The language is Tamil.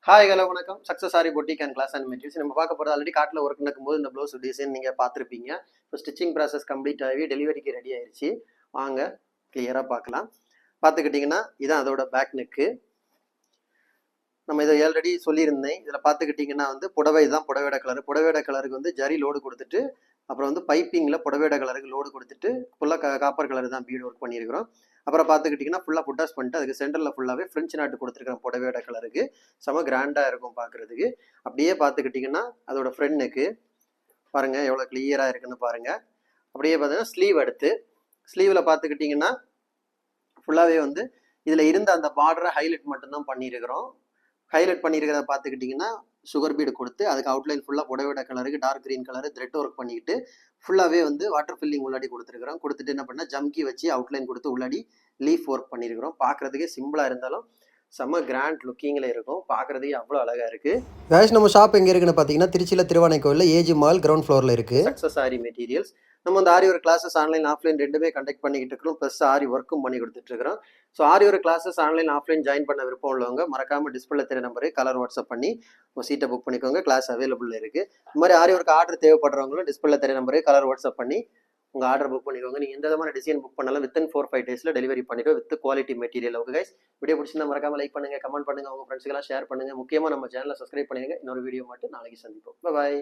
ஹாய் ஹலோ வணக்கம். Success sari boutique and class and materials நம்ம பார்க்க போகிறது. ஆல்ரெடி காட்டில் ஒர்க் நடக்கும்போது இந்த ப்ளவுஸ் டிசைன் நீங்கள் பார்த்துருப்பீங்க. இப்போ ஸ்டிச்சிங் ப்ராசஸ் கம்ப்ளீட் ஆகி டெலிவரிக்கு ரெடி ஆயிடுச்சு. வாங்க கிளியராக பார்க்கலாம். பார்த்துக்கிட்டிங்கன்னா இதான் அதோட பேக் நெக்கு. நம்ம இதை ஆல்ரெடி சொல்லியிருந்தேன். இதில் பார்த்துக்கிட்டிங்கன்னா புடவை தான் புடவையோட கலர். புடவையோட கலருக்கு ஜரி லோடு கொடுத்துட்டு அப்புறம் பைப்பிங்கில் புடவையோட கலருக்கு லோடு கொடுத்துட்டு ஃபுல்லாக காப்பர் கலர் தான் பீடு ஒர்க் பண்ணியிருக்கிறோம். அப்புறம் பார்த்துக்கிட்டிங்கன்னா ஃபுல்லாக புட்டாஸ் பண்ணிட்டு அதுக்கு சென்டரில் ஃபுல்லாகவே ஃப்ரெஞ்ச் நாட்டு கொடுத்துருக்கேன். புடவையோட கலருக்கு செம கிராண்டாக இருக்கும் பார்க்குறதுக்கு. அப்படியே பார்த்துக்கிட்டிங்கன்னா அதோட ஃப்ரண்ட் நெக்கு பாருங்கள் எவ்வளோ கிளியராக இருக்குன்னு பாருங்கள். அப்படியே பார்த்தீங்கன்னா ஸ்லீவ் எடுத்து ஸ்லீவில் பார்த்துக்கிட்டிங்கன்னா ஃபுல்லாகவே இதில் இருந்த அந்த பார்டரை ஹைலைட் மட்டும்தான் பண்ணியிருக்கிறோம். ஹைலைட் பண்ணியிருக்கிறத பார்த்துக்கிட்டிங்கன்னா சுகர் பீடு கொடுத்து அதுக்கு அவுட்லைன் ஃபுல்லாக புடவையோட கலருக்கு dark green colour thread work பண்ணிக்கிட்டு ஃபுல்லாகவே வாட்டர் ஃபில்லிங் உள்ளாடி கொடுத்துருக்குறோம். கொடுத்துட்டு என்ன பண்ணால் ஜம்கி வச்சு அவுட்லைன் கொடுத்து உள்ளாடி லீஃப் ஒர்க் பண்ணியிருக்கிறோம். பார்க்குறதுக்கே சிம்பிளாக இருந்தாலும் செம்ம கிராண்ட் லுக்கிங்கில் இருக்கும். பார்க்குறதுக்கே அவ்வளோ அழகாக இருக்குது. கேஷ் நம்ம ஷாப் எங்கே இருக்குன்னு பார்த்தீங்கன்னா திருச்சியில் திருவானைக்கோவிலில் ஏஜி மால் கிரவுண்ட் ஃப்ளோரில் இருக்குது. Success sari materials. நம்ம aari work classes online offline ரெண்டுமே கண்டக்ட் பண்ணிக்கிட்டு இருக்கிறோம். ப்ளஸ் ஆரி ஒர்க்கும் பண்ணி கொடுத்துட்டு இருக்கிறோம். So aari work classes online offline join பண்ண விருப்பம் உள்ளவங்க மறக்காமல் டிஸ்பிளே தெரிய நம்பரு கலர் வாட்ஸ்அப் பண்ணி உங்கள் சீட்டை புக் பண்ணிக்கோங்க. கிளாஸ் அவைலபிள் இருக்குது. இந்த மாதிரி ஆரி ஒர்க் ஆர்டர் தேவைப்படுறவங்களும் டிஸ்பிளே தெரிய நம்பரு கலர் வாட்ஸ்அப் பண்ணி உங்கள் ஆர்டர் புக் பண்ணிக்கோங்க. நீங்கள் எந்த விதமான டிசைன் புக் பண்ணாலும் வித்தின் 4-5 டேஸில் டெலிவரி பண்ணிடுவோம் with quality material. Okay guys, video பிடிச்சிருந்தா மறக்காமல் லைக் பண்ணுங்கள், கமெண்ட் பண்ணுங்கள், உங்கள் ஃப்ரெண்ட்ஸ்க்கெல்லாம் ஷேர் பண்ணுங்கள். முக்கியமாக நம்ம சேனலை சப்ஸ்கிரைப் பண்ணுங்கள். இன்னொரு வீடியோ மட்டும் நாளைக்கு சந்திப்போம். பாய்.